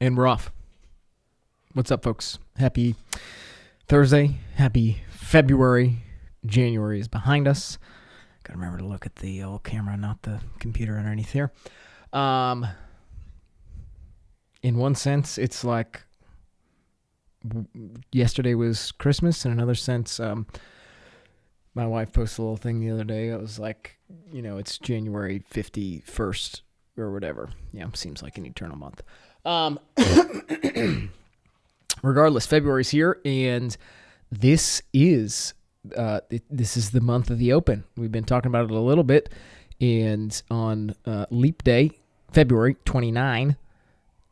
And we're off. What's up, folks? Happy Thursday. Happy February. January is behind us. Gotta remember to look at the old camera, not the computer underneath here. In one sense, it's like yesterday was Christmas. In another sense, my wife posted a little thing the other day. It was like, it's January 51st or whatever. Yeah, seems like an eternal month. Regardless, February's here, and this is the month of the Open. We've been talking about it a little bit, and on Leap Day, February 29,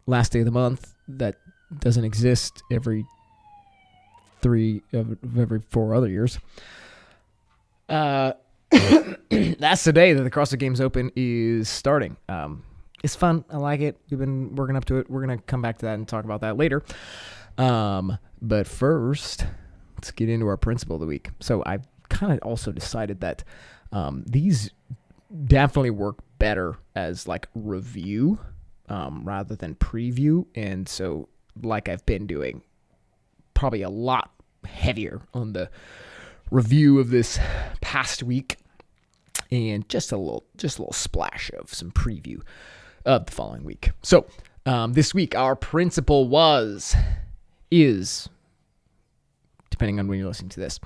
last day of the month, that doesn't exist every 4 other years. That's the day that the CrossFit Games Open is starting. It's fun. I like it. We've been working up to it. We're going to come back to that and talk about that later. But first, let's get into our principle of the week. So I've kind of also decided that these definitely work better as like review rather than preview. And so like I've been doing, probably a lot heavier on the review of this past week and just a little splash of some preview of the following week. So this week, our principle is, depending on when you're listening to this,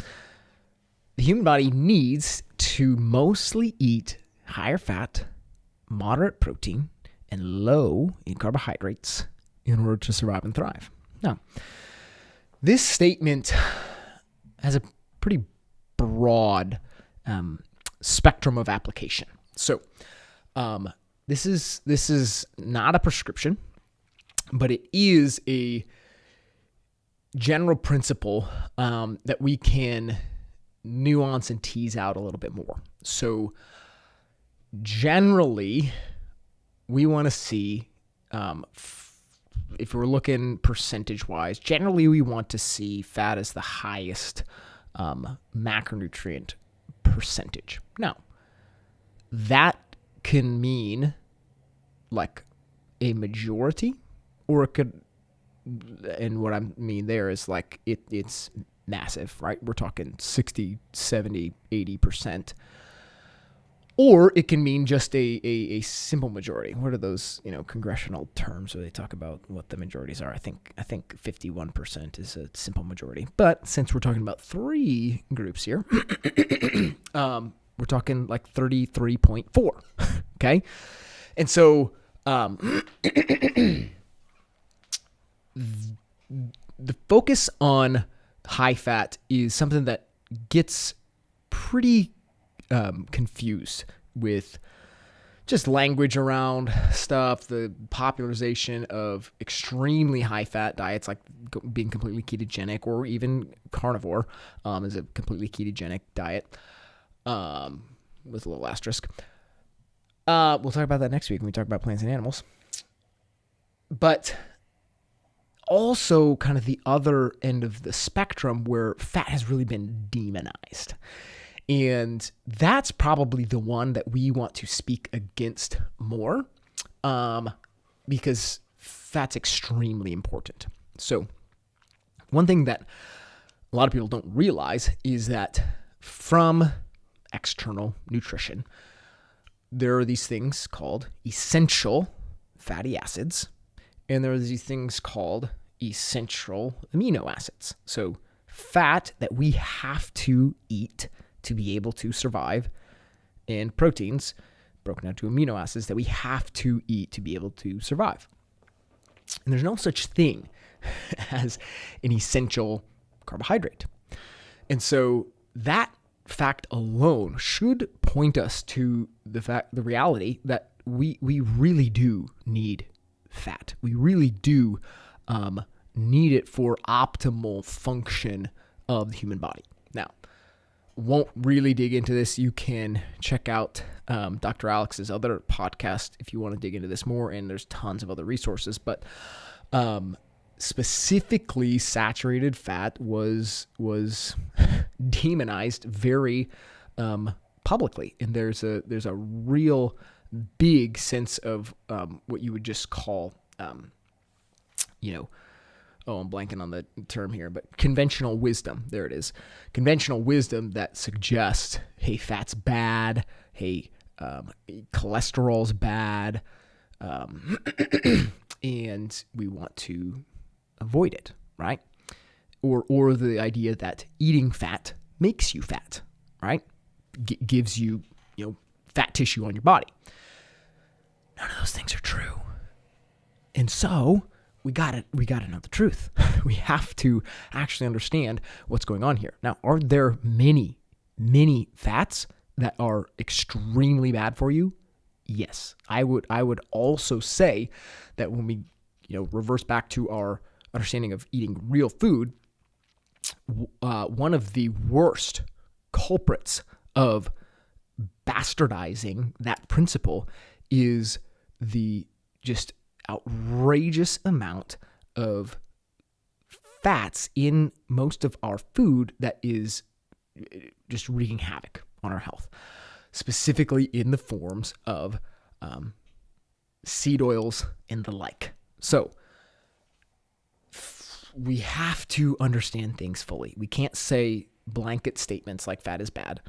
the human body needs to mostly eat higher fat, moderate protein, and low in carbohydrates in order to survive and thrive. Now, this statement has a pretty broad spectrum of application. So, this is not a prescription, but it is a general principle that we can nuance and tease out a little bit more. So generally, we want to see, if we're looking percentage-wise, generally we want to see fat as the highest macronutrient percentage. Now, that can mean like a majority, or it could, and what I mean there is like it's massive, right? We're talking 60, 70, 80%. Or it can mean just a simple majority. What are those, congressional terms where they talk about what the majorities are? I think 51% is a simple majority. But since we're talking about three groups here, we're talking like 33.4, okay? And so the focus on high fat is something that gets pretty confused with just language around stuff, the popularization of extremely high fat diets like being completely ketogenic, or even carnivore is a completely ketogenic diet with a little asterisk. We'll talk about that next week when we talk about plants and animals. But also kind of the other end of the spectrum where fat has really been demonized. And that's probably the one that we want to speak against more because fat's extremely important. So one thing that a lot of people don't realize is that from external nutrition, there are these things called essential fatty acids, and there are these things called essential amino acids. So fat that we have to eat to be able to survive, and proteins broken down to amino acids that we have to eat to be able to survive. And there's no such thing as an essential carbohydrate. And so that fact alone should point us to the reality that we really do need fat. We really do need it for optimal function of the human body. Now, won't really dig into this. You can check out Dr. Alex's other podcast if you want to dig into this more, and there's tons of other resources. But specifically, saturated fat was demonized very publicly, and there's a real big sense of what you would just call I'm blanking on the term here, but conventional wisdom. There it is. Conventional wisdom that suggests, hey, fat's bad. Hey, cholesterol's bad. And we want to avoid it, right? Or the idea that eating fat makes you fat, right? Gives you, fat tissue on your body. None of those things are true. And so we got to know the truth. We have to actually understand what's going on here. Now, are there many, many fats that are extremely bad for you? Yes. I would also say that when we, reverse back to our understanding of eating real food, one of the worst culprits of bastardizing that principle is the just outrageous amount of fats in most of our food that is just wreaking havoc on our health, specifically in the forms of seed oils and the like. So we have to understand things fully. We can't say blanket statements like fat is bad.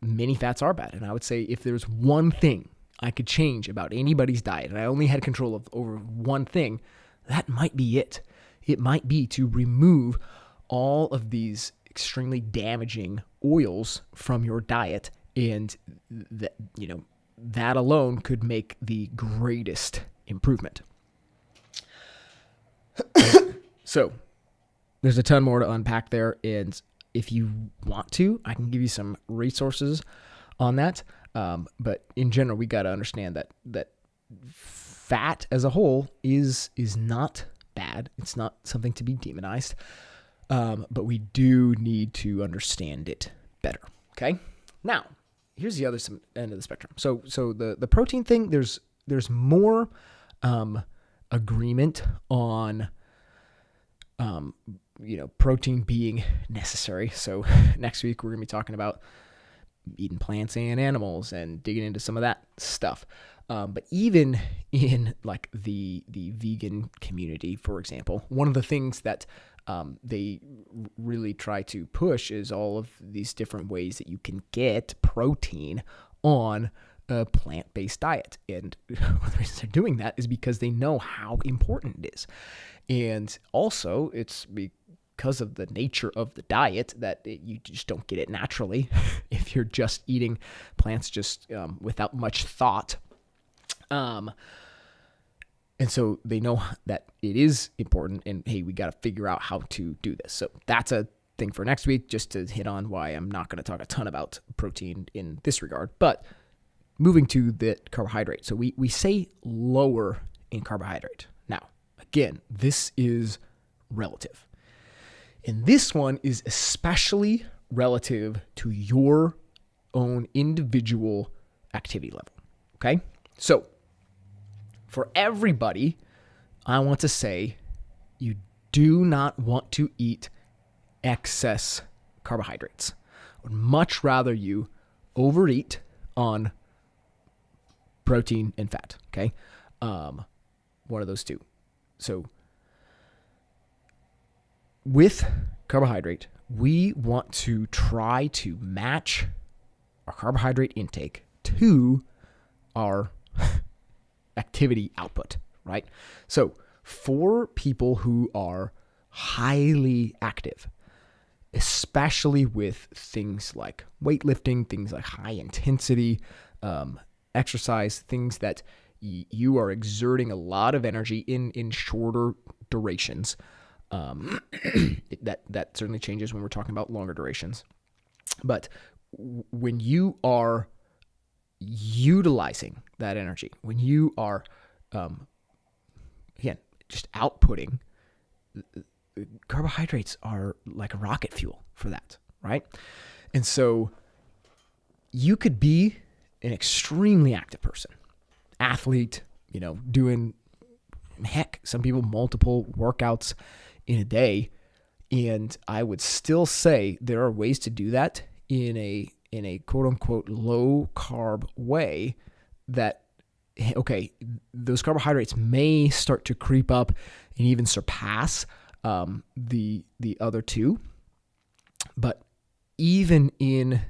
Many fats are bad. And I would say if there's one thing I could change about anybody's diet, and I only had control over one thing, that might be it. It might be to remove all of these extremely damaging oils from your diet, and that alone could make the greatest improvement. So there's a ton more to unpack there, and if you want to, I can give you some resources on that. But in general, we got to understand that fat as a whole is not bad. It's not something to be demonized. But we do need to understand it better. Okay. Now, here's the other end of the spectrum. So the protein thing, there's more agreement on protein being necessary. So next week we're going to be talking about eating plants and animals and digging into some of that stuff. But even in like the vegan community, for example, one of the things that they really try to push is all of these different ways that you can get protein on a plant-based diet. And one of the reasons they're doing that is because they know how important it is. And also it's because of the nature of the diet that you just don't get it naturally if you're just eating plants just without much thought. And so they know that it is important, and hey, we got to figure out how to do this. So that's a thing for next week, just to hit on why I'm not going to talk a ton about protein in this regard. But moving to the carbohydrate. So we say lower in carbohydrate. Now, again, this is relative. And this one is especially relative to your own individual activity level. Okay? So for everybody, I want to say you do not want to eat excess carbohydrates. I would much rather you overeat on protein and fat, okay? One of those two. So with carbohydrate, we want to try to match our carbohydrate intake to our activity output, right? So for people who are highly active, especially with things like weightlifting, things like high intensity exercise, things that you are exerting a lot of energy in shorter durations. That certainly changes when we're talking about longer durations. But when you are utilizing that energy, when you are, again, just outputting, carbohydrates are like a rocket fuel for that, right? And so you could be an extremely active person, athlete, doing, heck, some people multiple workouts in a day. And I would still say there are ways to do that in a quote unquote low carb way that, okay, those carbohydrates may start to creep up and even surpass the other two. But even in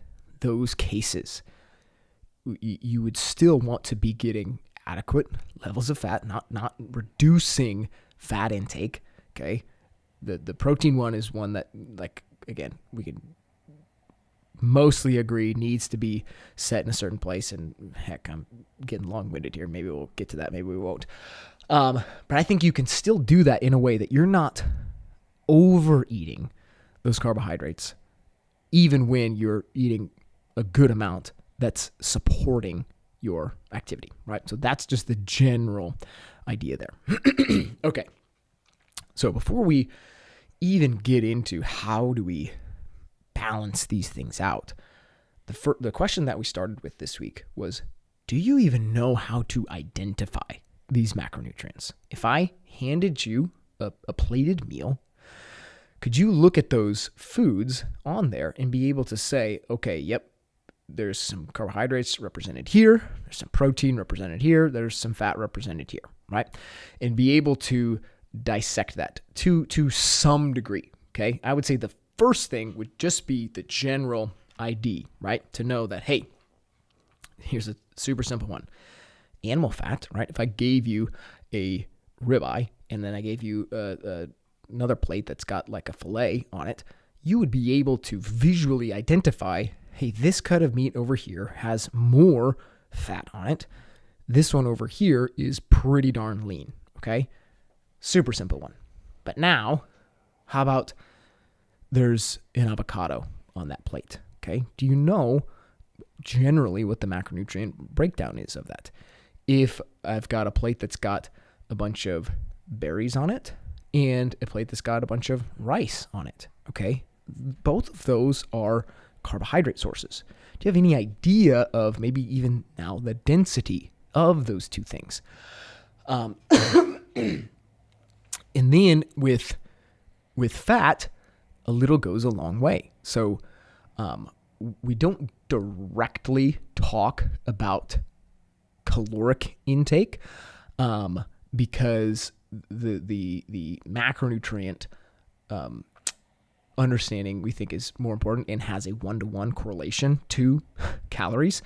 those cases, you would still want to be getting adequate levels of fat, not reducing fat intake. Okay, the protein one is one that, like, again, we can mostly agree needs to be set in a certain place. And heck, I'm getting long-winded here. Maybe we'll get to that. Maybe we won't. But I think you can still do that in a way that you're not overeating those carbohydrates, even when you're eating a good amount that's supporting your activity, right? So that's just the general idea there. Okay. So before we even get into how do we balance these things out, the question that we started with this week was, do you even know how to identify these macronutrients? If I handed you a plated meal, could you look at those foods on there and be able to say, okay, yep, there's some carbohydrates represented here, there's some protein represented here, there's some fat represented here, right? And be able to dissect that to some degree, okay? I would say the first thing would just be the general ID, right? To know that, hey, here's a super simple one. Animal fat, right? If I gave you a ribeye and then I gave you another plate that's got like a fillet on it, you would be able to visually identify, hey, this cut of meat over here has more fat on it. This one over here is pretty darn lean, okay? Super simple one. But now, how about there's an avocado on that plate, okay? Do you know generally what the macronutrient breakdown is of that? If I've got a plate that's got a bunch of berries on it and a plate that's got a bunch of rice on it, okay? Both of those are carbohydrate sources. Do you have any idea of maybe even now the density of those two things? And then with fat, a little goes a long way. So we don't directly talk about caloric intake because the macronutrient understanding we think is more important and has a 1-to-1 correlation to calories.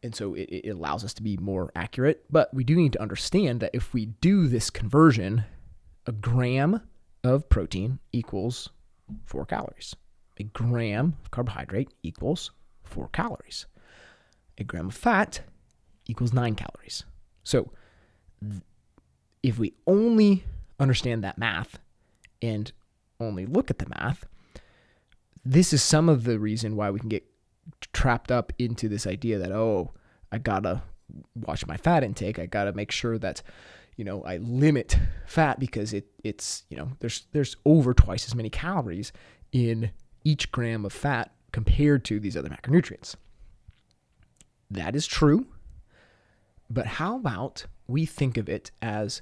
And so it allows us to be more accurate. But we do need to understand that if we do this conversion, a gram of protein equals 4 calories. A gram of carbohydrate equals 4 calories. A gram of fat equals 9 calories. So if we only understand that math and only look at the math, this is some of the reason why we can get trapped up into this idea that, oh, I gotta watch my fat intake. I gotta make sure that, I limit fat because it's there's over twice as many calories in each gram of fat compared to these other macronutrients. That is true, but how about we think of it as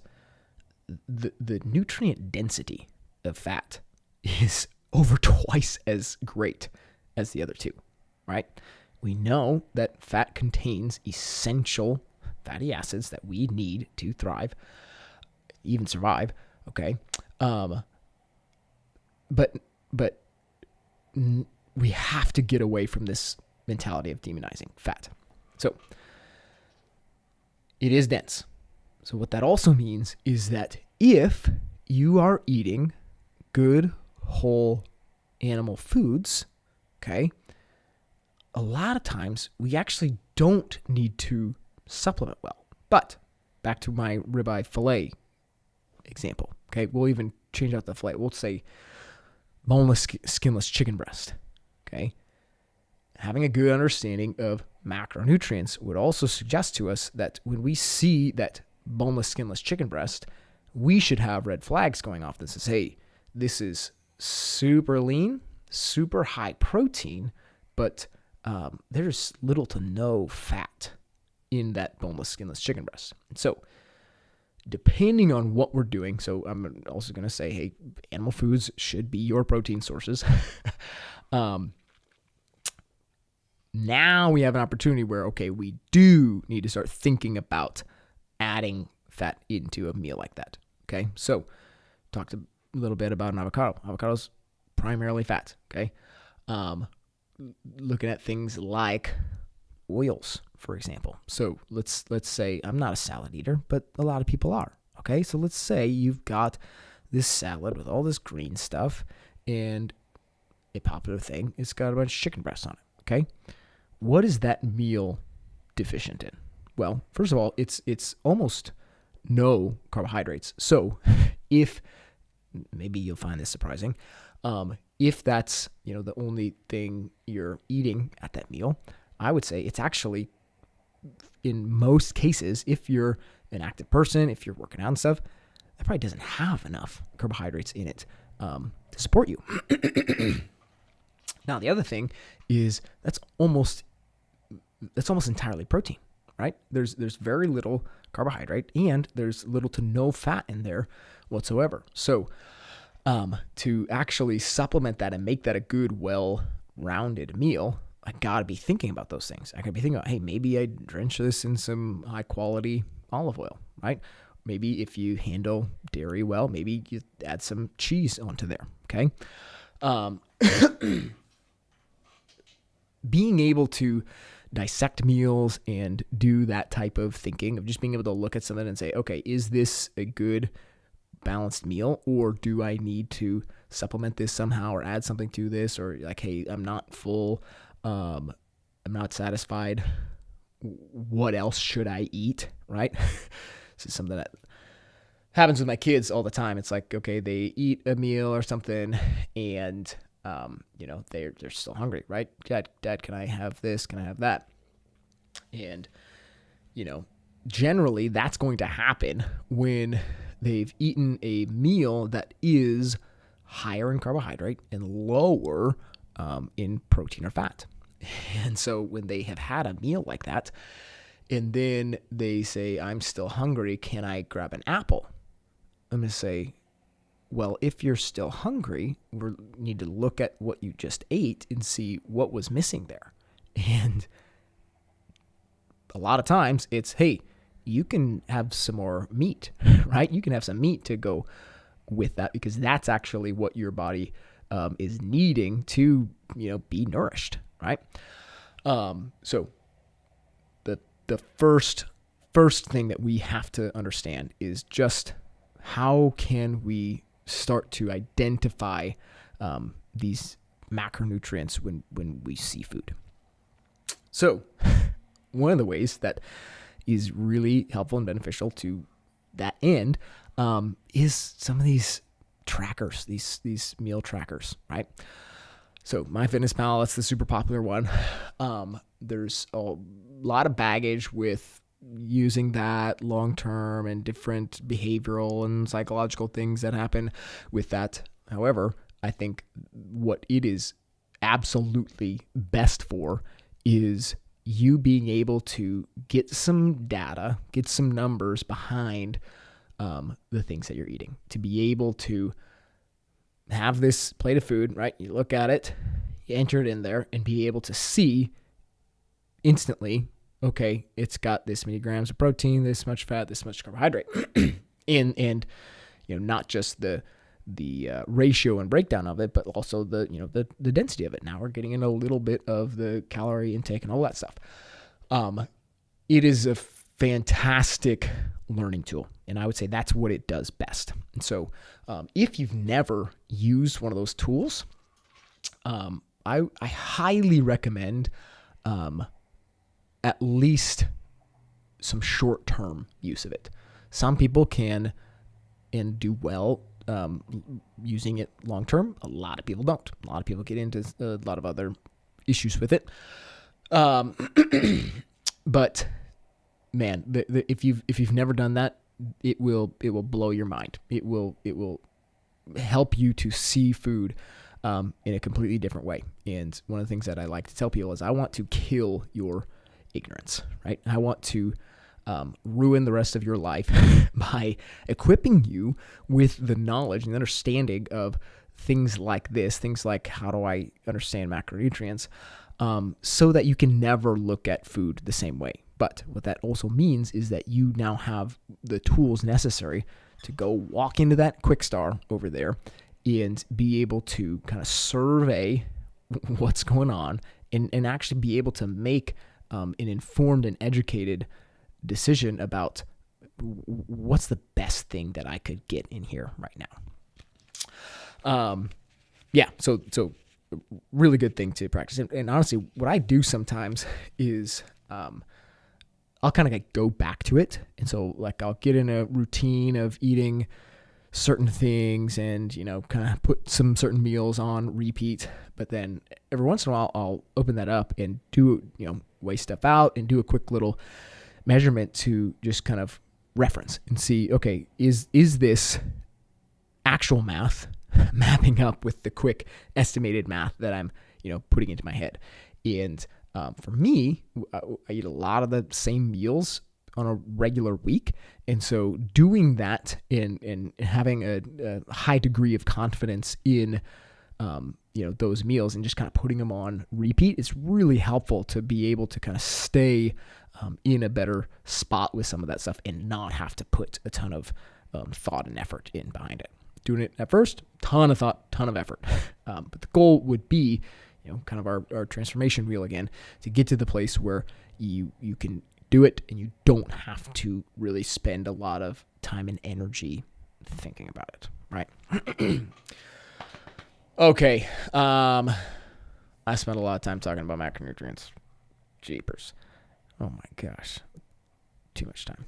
the nutrient density of fat is over twice as great as the other two, right? We know that fat contains essential fatty acids that we need to thrive, even survive, okay? But we have to get away from this mentality of demonizing fat. So it is dense. So what that also means is that if you are eating good whole animal foods, okay, a lot of times we actually don't need to supplement well. But back to my ribeye fillet example, okay, we'll even change out the fillet. We'll say boneless, skinless chicken breast, okay? Having a good understanding of macronutrients would also suggest to us that when we see that boneless, skinless chicken breast, we should have red flags going off that says, hey, this is super lean, super high protein, but there's little to no fat in that boneless, skinless chicken breast. So depending on what we're doing, so I'm also going to say, hey, animal foods should be your protein sources. Now we have an opportunity where, okay, we do need to start thinking about adding fat into a meal like that. Okay, so talked a little bit about an avocado. Avocado's primarily fat. Okay, looking at things like oils, for example. So let's say I'm not a salad eater, but a lot of people are. Okay, so let's say you've got this salad with all this green stuff, and a popular thing, it's got a bunch of chicken breasts on it. Okay, what is that meal deficient in? Well, first of all, it's almost no carbohydrates. So if maybe you'll find this surprising, if that's the only thing you're eating at that meal, I would say it's actually, in most cases, if you're an active person, if you're working out and stuff, that probably doesn't have enough carbohydrates in it to support you. Now, the other thing is that's almost entirely protein, right? There's very little carbohydrate, and there's little to no fat in there whatsoever. So to actually supplement that and make that a good, well-rounded meal, I got to be thinking about those things. I got to be thinking about, hey, maybe I drench this in some high-quality olive oil, right? Maybe if you handle dairy well, maybe you add some cheese onto there, okay? Being able to dissect meals and do that type of thinking, of just being able to look at something and say, okay, is this a good balanced meal, or do I need to supplement this somehow or add something to this, or like, hey, I'm not full, I'm not satisfied, what else should I eat, right? This is something that happens with my kids all the time. It's like, okay, they eat a meal or something, and they're still hungry, right? Dad, can I have this? Can I have that? And generally that's going to happen when they've eaten a meal that is higher in carbohydrate and lower in protein or fat. And so when they have had a meal like that, and then they say, I'm still hungry, can I grab an apple? I'm going to say, well, if you're still hungry, we need to look at what you just ate and see what was missing there. And a lot of times it's, hey, you can have some more meat, right? You can have some meat to go with that, because that's actually what your body is needing to, be nourished, right? So the first thing that we have to understand is just how can we start to identify these macronutrients when we see food. So one of the ways that is really helpful and beneficial to that end is some of these trackers, these meal trackers, right? So MyFitnessPal, that's the super popular one. There's a lot of baggage with using that long-term and different behavioral and psychological things that happen with that. However, I think what it is absolutely best for is you being able to get some data, get some numbers behind the things that you're eating, to be able to have this plate of food, right? You look at it, you enter it in there, and be able to see instantly, okay, it's got this many grams of protein, this much fat, this much carbohydrate, and not just the ratio and breakdown of it, but also the density of it. Now we're getting into a little bit of the calorie intake and all that stuff. It is a fantastic learning tool, and I would say that's what it does best. And so if you've never used one of those tools, I highly recommend at least some short-term use of it. Some people can and do well using it long-term. A lot of people don't. A lot of people get into a lot of other issues with it. But man, if you've never done that, it will blow your mind. It will help you to see food in a completely different way. And one of the things that I like to tell people is I want to kill your ignorance, right? I want to ruin the rest of your life by equipping you with the knowledge and understanding of things like this, things like how do I understand macronutrients, so that you can never look at food the same way. But what that also means is that you now have the tools necessary to go walk into that Quick Star over there and be able to kind of survey what's going on and actually be able to make an informed and educated decision about what's the best thing that I could get in here right now. So really good thing to practice. And honestly, what I do sometimes is I'll kind of like go back to it. And so like I'll get in a routine of eating certain things and, kind of put some certain meals on repeat. But then every once in a while, I'll open that up and do, weigh stuff out and do a quick little measurement to just kind of reference and see, okay, is this actual math mapping up with the quick estimated math that I'm, putting into my head? And for me, I eat a lot of the same meals on a regular week. And so doing that and having a high degree of confidence in, those meals and just kind of putting them on repeat, it's really helpful to be able to kind of stay in a better spot with some of that stuff and not have to put a ton of thought and effort in behind it. Doing it at first, ton of thought, ton of effort. But the goal would be, kind of our transformation wheel again, to get to the place where you can do it and you don't have to really spend a lot of time and energy thinking about it, right? Okay. I spent a lot of time talking about macronutrients. Jeepers. Oh my gosh. Too much time.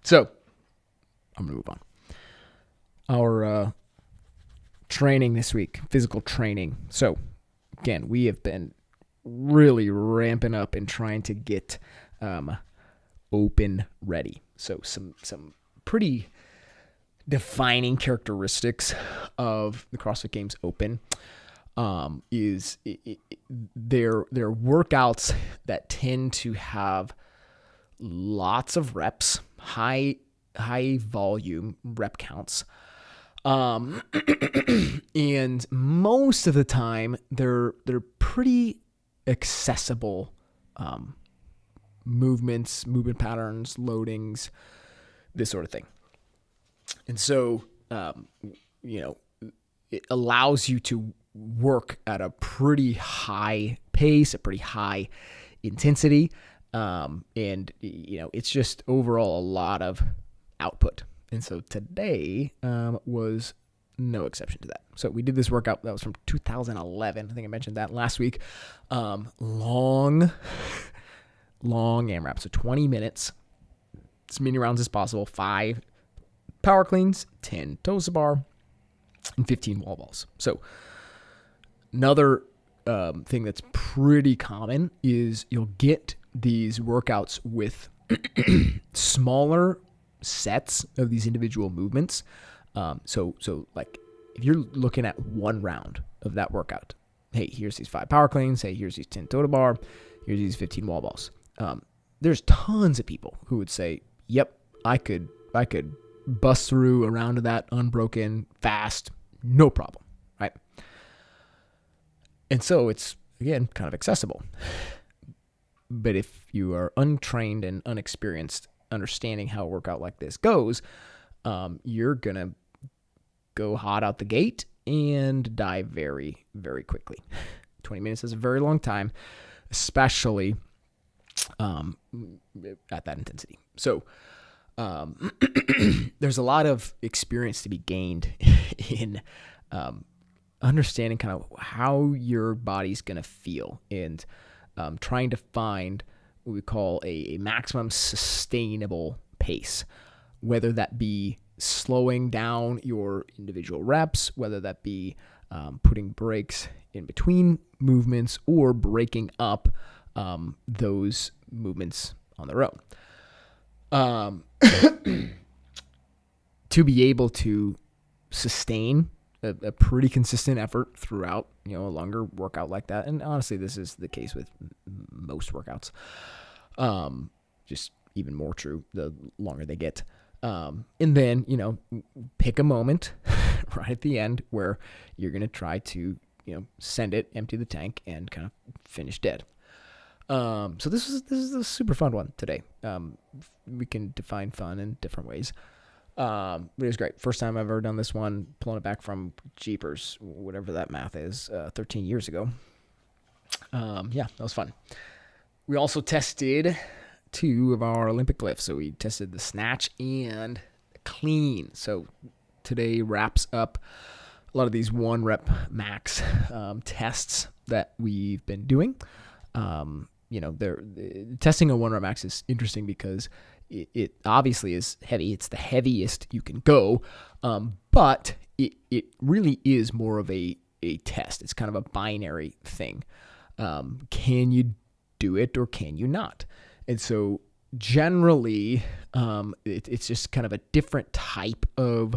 So, I'm going to move on. Our training this week, physical training. So, again, we have been really ramping up and trying to get open ready. So some pretty defining characteristics of the CrossFit Games Open is their workouts that tend to have lots of reps, high volume rep counts. And most of the time they're pretty accessible movement patterns, loadings, this sort of thing. And so, it allows you to work at a pretty high pace, a pretty high intensity. And, it's just overall a lot of output. And so today was no exception to that. So we did this workout that was from 2011. I think I mentioned that last week. Long AMRAP. So 20 minutes, as many rounds as possible, 5 power cleans, 10 toes to bar, and 15 wall balls. So another thing that's pretty common is you'll get these workouts with smaller sets of these individual movements. So like if you're looking at one round of that workout, hey, here's these 5 power cleans. Hey, here's these 10 toe to bar. Here's these 15 wall balls. There's tons of people who would say, yep, I could bust through a round of that unbroken fast, no problem, right? And so it's, again, kind of accessible. But if you are untrained and unexperienced understanding how a workout like this goes, you're going to go hot out the gate and die very, very quickly. 20 minutes is a very long time, especially at that intensity. So there's a lot of experience to be gained in understanding kind of how your body's going to feel and trying to find what we call a maximum sustainable pace, whether that be slowing down your individual reps, whether that be putting breaks in between movements or breaking up those movements on their own. To be able to sustain a pretty consistent effort throughout, a longer workout like that. And honestly, this is the case with most workouts. Just even more true the longer they get. And then, pick a moment right at the end where you're going to try to, send it, empty the tank, and kind of finish dead. So this is a super fun one today. We can define fun in different ways. But it was great. First time I've ever done this one, pulling it back from Jeepers, whatever that math is, 13 years ago. Yeah, that was fun. We also tested 2 of our Olympic lifts. So we tested the snatch and clean. So today wraps up a lot of these 1 rep max tests that we've been doing. Testing a 1 rep max is interesting because it obviously is heavy. It's the heaviest you can go, but it really is more of a test. It's kind of a binary thing. Can you do it or can you not? And so generally, it's just kind of a different type of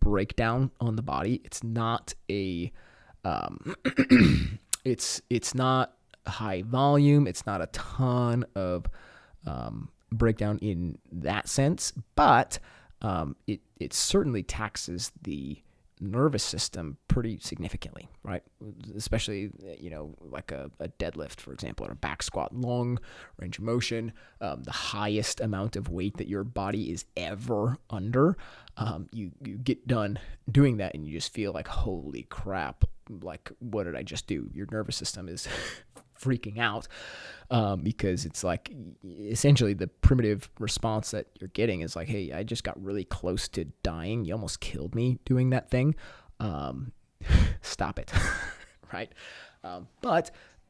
breakdown on the body. It's not a, it's not high volume. It's not a ton of breakdown in that sense, but it certainly taxes the nervous system pretty significantly, right? Especially, like a deadlift, for example, or a back squat, long range of motion, the highest amount of weight that your body is ever under. You get done doing that and you just feel like, holy crap, like, what did I just do? Your nervous system is freaking out because it's like essentially the primitive response that you're getting is like, hey, I just got really close to dying. You almost killed me doing that thing. Stop it. Right? But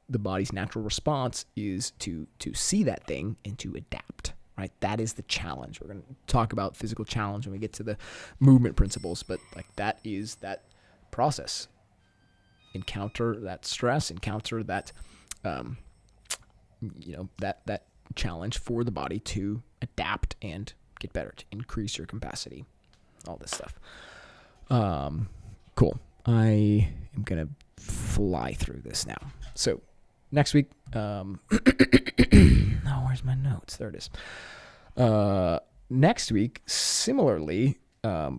the body's natural response is to see that thing and to adapt. Right? That is the challenge. We're going to talk about physical challenge when we get to the movement principles, but like that is that process. Encounter that stress, encounter that that challenge for the body to adapt and get better, to increase your capacity, all this stuff. Cool. I am going to fly through this now. So next week, where's my notes? There it is. Next week, similarly,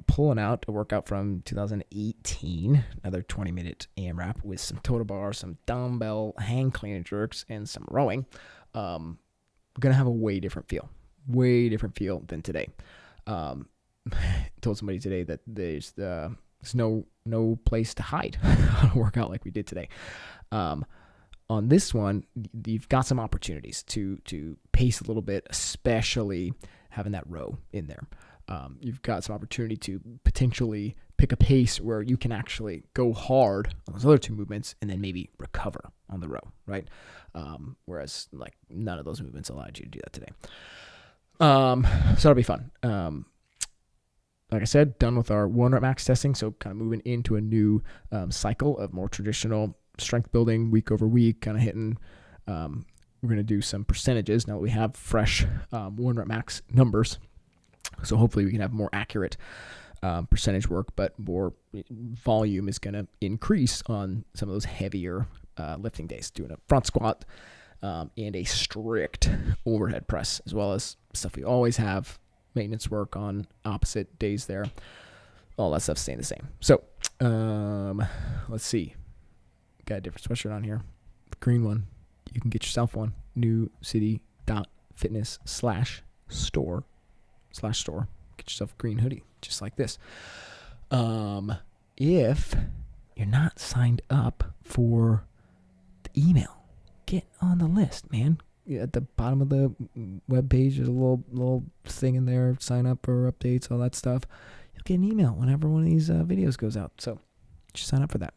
pulling out a workout from 2018, another 20-minute AMRAP with some total bar, some dumbbell hang clean and jerks, and some rowing. We're going to have a way different feel than today. Told somebody today that there's no place to hide on a workout like we did today. On this one, you've got some opportunities to pace a little bit, especially having that row in there. You've got some opportunity to potentially pick a pace where you can actually go hard on those other 2 movements and then maybe recover on the row, right? Whereas like none of those movements allowed you to do that today. So that'll be fun. Like I said, done with our 1 rep max testing. So kind of moving into a new cycle of more traditional strength building week over week, kind of hitting, we're going to do some percentages now that we have fresh 1 rep max numbers. So hopefully we can have more accurate percentage work, but more volume is going to increase on some of those heavier lifting days, doing a front squat and a strict overhead press, as well as stuff we always have, maintenance work on opposite days there. All that stuff's staying the same. So let's see. Got a different sweatshirt on here. The green one. You can get yourself one. newcity.fitness/store. Get yourself a green hoodie, just like this. If you're not signed up for the email, get on the list, man. At the bottom of the webpage, there's a little thing in there. Sign up for updates, all that stuff. You'll get an email whenever one of these videos goes out. So just sign up for that.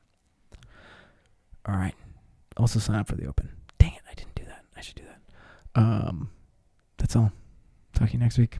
All right. Also sign up for the open. Dang it, I didn't do that. I should do that. That's all. Talk to you next week.